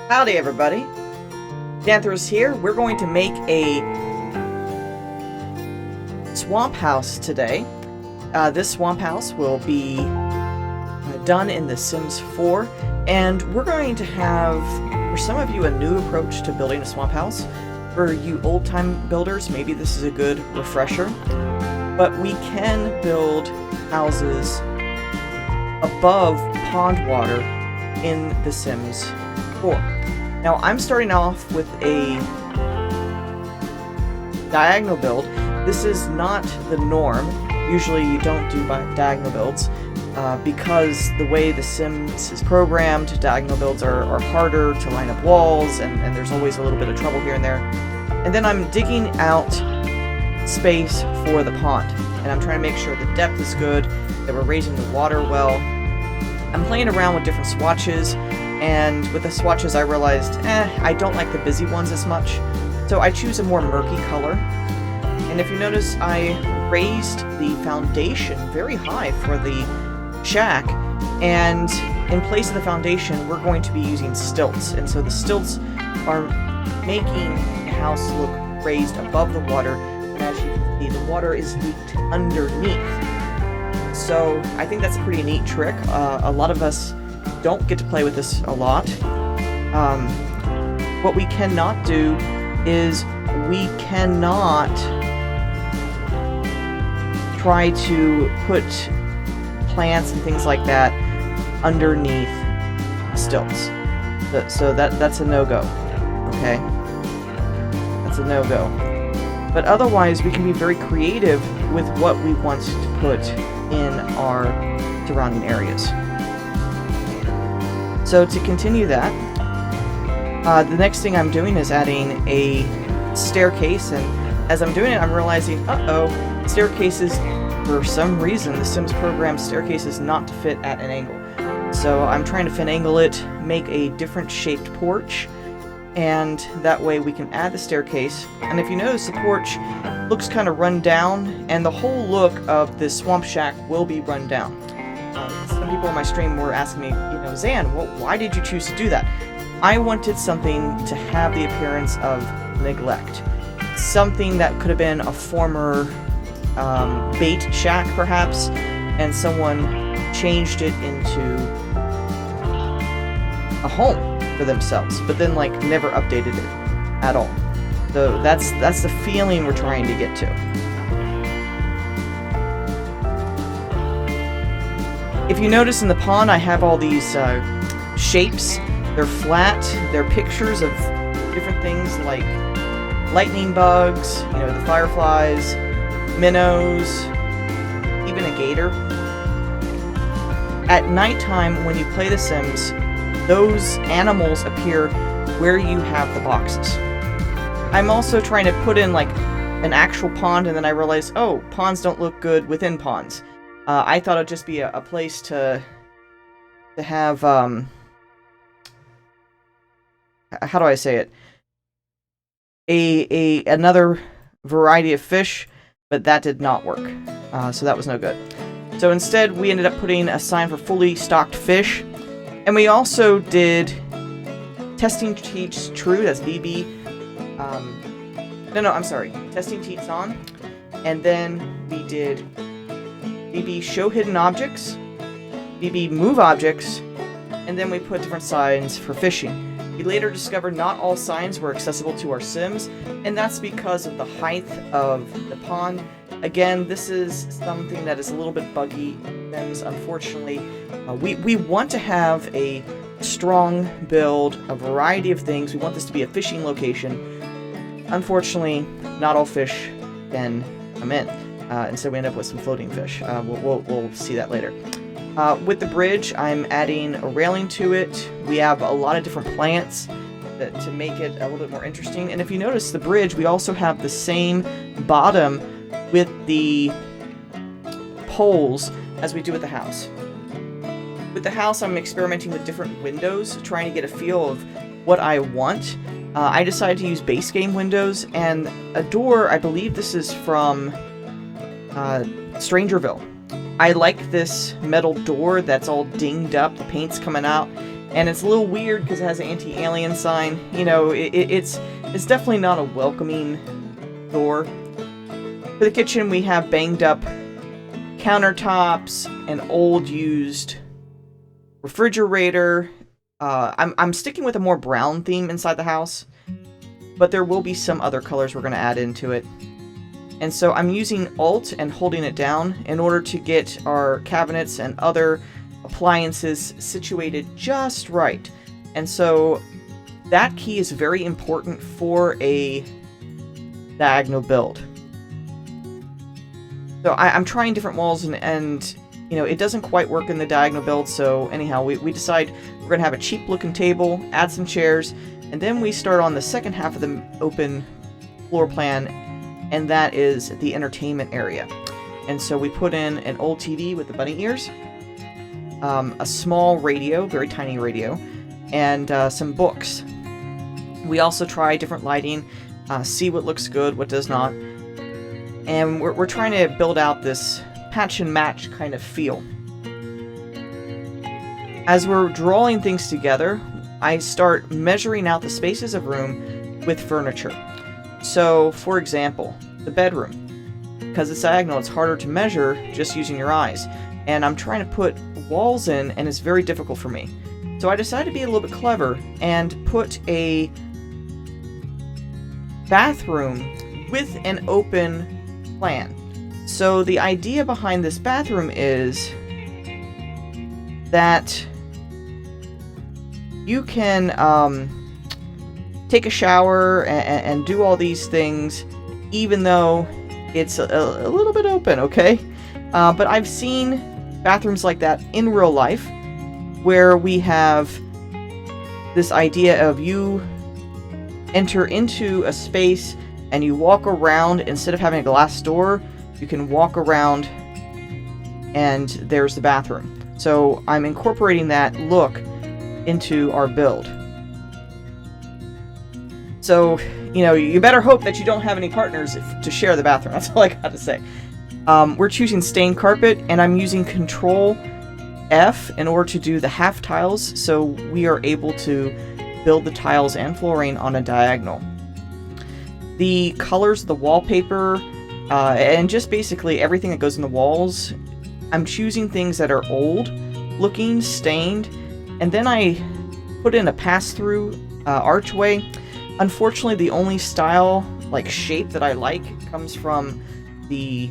Howdy everybody, Xantherous here. We're going to make a swamp house today. This swamp house will be done in The Sims 4, and we're going to have, for some of you, a new approach to building a swamp house. For you old-time builders, maybe this is a good refresher, but we can build houses above pond water in The Sims 4. Now, I'm starting off with a diagonal build. This is not the norm. Usually you don't do diagonal builds because the way The Sims is programmed, diagonal builds are harder to line up walls, and there's always a little bit of trouble here and there. And then I'm digging out space for the pond, and I'm trying to make sure the depth is good, that we're raising the water well. I'm playing around with different swatches, and with the swatches I realized, I don't like the busy ones as much, so I choose a more murky color. And if you notice, I raised the foundation very high for the shack, and in place of the foundation we're going to be using stilts, and so the stilts are making the house look raised above the water, and as you can see, the water is leaked underneath. So I think that's a pretty neat trick. A lot of us don't get to play with this a lot. What we cannot do is we cannot try to put plants and things like that underneath stilts. So that's a no-go. Okay? That's a no-go. But otherwise, we can be very creative with what we want to put in our surrounding areas. So to continue that, the next thing I'm doing is adding a staircase, and as I'm doing it, I'm realizing, staircases, for some reason, the Sims program staircases not to fit at an angle. So I'm trying to finagle it, make a different shaped porch, and that way we can add the staircase. And if you notice, the porch looks kind of run down, and the whole look of this swamp shack will be run down. Some people on my stream were asking me, Zan, why did you choose to do that? I wanted something to have the appearance of neglect. Something that could have been a former bait shack, perhaps, and someone changed it into a home for themselves, but then never updated it at all. So that's the feeling we're trying to get to. If you notice in the pond, I have all these shapes. They're flat. They're pictures of different things like lightning bugs, the fireflies, minnows, even a gator. At nighttime, when you play The Sims, those animals appear where you have the boxes. I'm also trying to put in an actual pond, and then I realized, ponds don't look good within ponds. I thought it'd just be a place to have, how do I say it? Another variety of fish, but that did not work. So that was no good. So instead, we ended up putting a sign for fully stocked fish, and we also did testing teats true, that's BB. Testing teats on, and then we did BB show hidden objects, BB move objects, and then we put different signs for fishing. We later discovered not all signs were accessible to our Sims, and that's because of the height of the pond. Again, this is something that is a little bit buggy. Sims, unfortunately, we want to have a strong build, a variety of things. We want this to be a fishing location. Unfortunately, not all fish can come in. And so we end up with some floating fish. We'll see that later. With the bridge, I'm adding a railing to it. We have a lot of different plants to make it a little bit more interesting. And if you notice the bridge, we also have the same bottom with the poles as we do with the house. With the house, I'm experimenting with different windows, trying to get a feel of what I want. I decided to use base game windows, and a door, I believe this is from Strangerville. I like this metal door that's all dinged up, the paint's coming out, And it's a little weird because it has an anti-alien sign. You know, it's definitely not a welcoming door. For the kitchen, we have banged up countertops, an old used refrigerator. I'm sticking with a more brown theme inside the house, but there will be some other colors we're going to add into it. And so I'm using Alt and holding it down in order to get our cabinets and other appliances situated just right. And so that key is very important for a diagonal build. So I'm trying different walls and you know, it doesn't quite work in the diagonal build. So anyhow, we decide we're going to have a cheap looking table, add some chairs, and then we start on the second half of the open floor plan, and that is the entertainment area. And so we put in an old TV with the bunny ears, a small radio, very tiny radio, and some books. We also try different lighting, see what looks good, what does not. And we're trying to build out this patch and match kind of feel. As we're drawing things together, I start measuring out the spaces of room with furniture. So, for example, the bedroom. Because it's diagonal, it's harder to measure just using your eyes. And I'm trying to put walls in, and it's very difficult for me. So I decided to be a little bit clever and put a bathroom with an open plan. So the idea behind this bathroom is that you can take a shower and do all these things even though it's a little bit open, okay? But I've seen bathrooms like that in real life where we have this idea of you enter into a space and you walk around. Instead of having a glass door, you can walk around and there's the bathroom. So I'm incorporating that look into our build. So, you know, you better hope that you don't have any partners to share the bathroom. That's all I got to say. We're choosing stained carpet, and I'm using Control F in order to do the half tiles, so we are able to build the tiles and flooring on a diagonal. The colors of the wallpaper, and just basically everything that goes in the walls, I'm choosing things that are old looking, stained, and then I put in a pass-through archway. Unfortunately, the only style, like shape that I like comes from the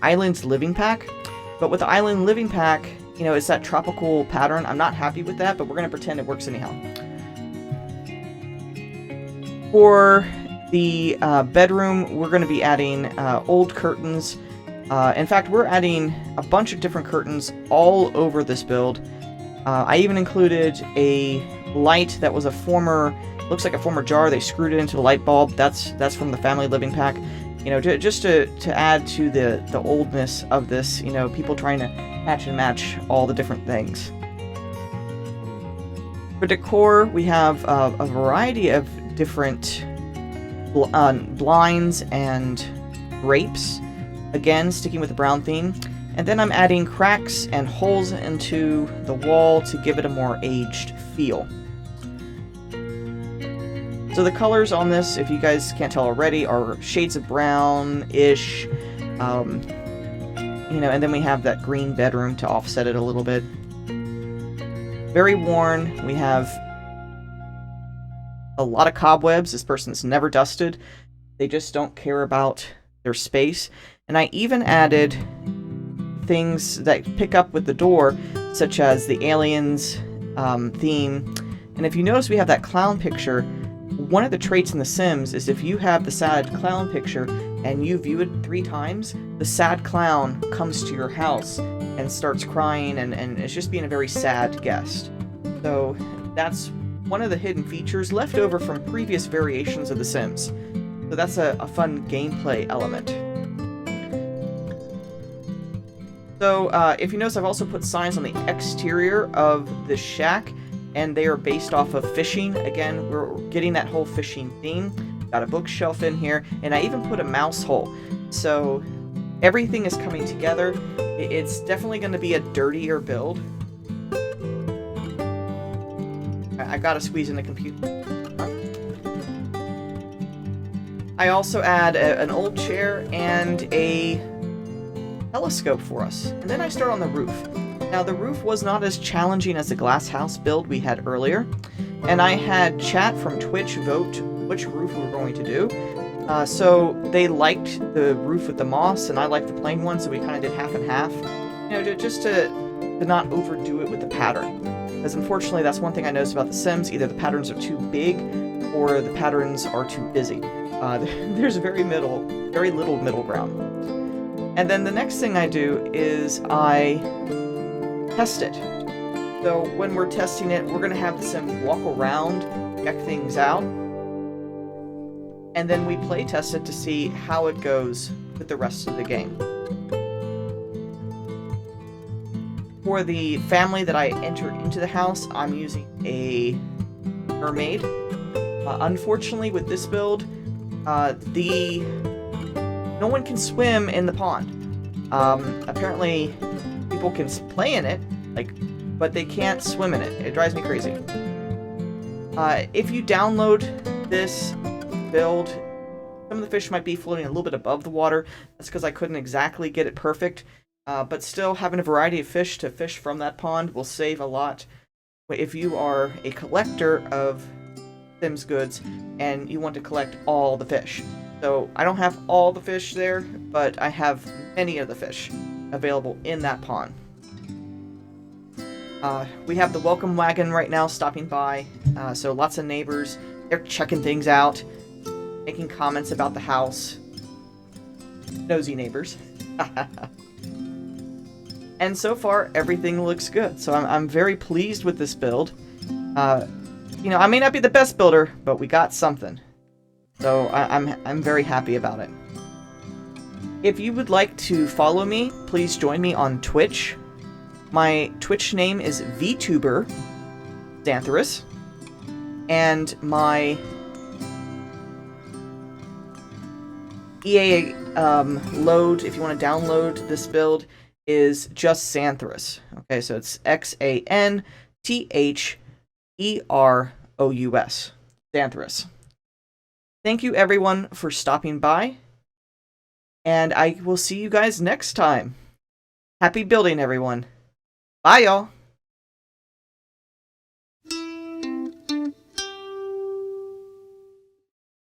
Island Living Pack. But with the Island Living Pack, you know, it's that tropical pattern. I'm not happy with that, but we're going to pretend it works anyhow. For the bedroom, we're going to be adding old curtains. In fact, we're adding a bunch of different curtains all over this build. I even included a light that was looks like a former jar. They screwed it into the light bulb. That's from the Family Living Pack. You know, just to add to the oldness of this, you know, people trying to patch and match all the different things. For decor, we have a variety of different blinds and drapes. Again, sticking with the brown theme. And then I'm adding cracks and holes into the wall to give it a more aged feel. So the colors on this, if you guys can't tell already, are shades of brown-ish. You know, and then we have that green bedroom to offset it a little bit. Very worn. We have a lot of cobwebs. This person's never dusted. They just don't care about their space. And I even added things that pick up with the door, such as the aliens theme. And if you notice, we have that clown picture. One of the traits in The Sims is if you have the sad clown picture and you view it 3 times, the sad clown comes to your house and starts crying and is just being a very sad guest. So that's one of the hidden features left over from previous variations of The Sims. So that's a fun gameplay element. So if you notice, I've also put signs on the exterior of the shack, and they are based off of fishing. Again, we're getting that whole fishing theme. Got a bookshelf in here, and I even put a mouse hole. So everything is coming together. It's definitely going to be a dirtier build. I gotta squeeze in the computer. I also add an old chair and a telescope for us. And then I start on the roof. Now, the roof was not as challenging as the glass house build we had earlier. And I had chat from Twitch vote which roof we were going to do. So they liked the roof with the moss, and I liked the plain one, so we kind of did half and half. You know, just to not overdo it with the pattern. Because unfortunately, that's one thing I noticed about The Sims. Either the patterns are too big, or the patterns are too busy. There's very little middle ground. And then the next thing I do is I test it. So when we're testing it, we're going to have the sim walk around, check things out, and then we play test it to see how it goes with the rest of the game. For the family that I entered into the house, I'm using a mermaid. Unfortunately, with this build, no one can swim in the pond. Apparently, people can play in it, but they can't swim in it. It drives me crazy. If you download this build, some of the fish might be floating a little bit above the water. That's because I couldn't exactly get it perfect. But still, having a variety of fish to fish from that pond will save a lot. If you are a collector of Sims goods and you want to collect all the fish. So I don't have all the fish there, but I have many of the fish available in that pond. We have the welcome wagon right now stopping by, so lots of neighbors. They're checking things out, making comments about the house. Nosy neighbors. And so far, everything looks good. So I'm very pleased with this build. You know, I may not be the best builder, but we got something. So I'm very happy about it. If you would like to follow me, please join me on Twitch. My Twitch name is VTuber Xantherous. And my EA load, if you want to download this build, is just Xantherous. Okay, so it's Xantherous. Xantherous. Thank you everyone for stopping by, and I will see you guys next time. Happy building, everyone. Bye, y'all.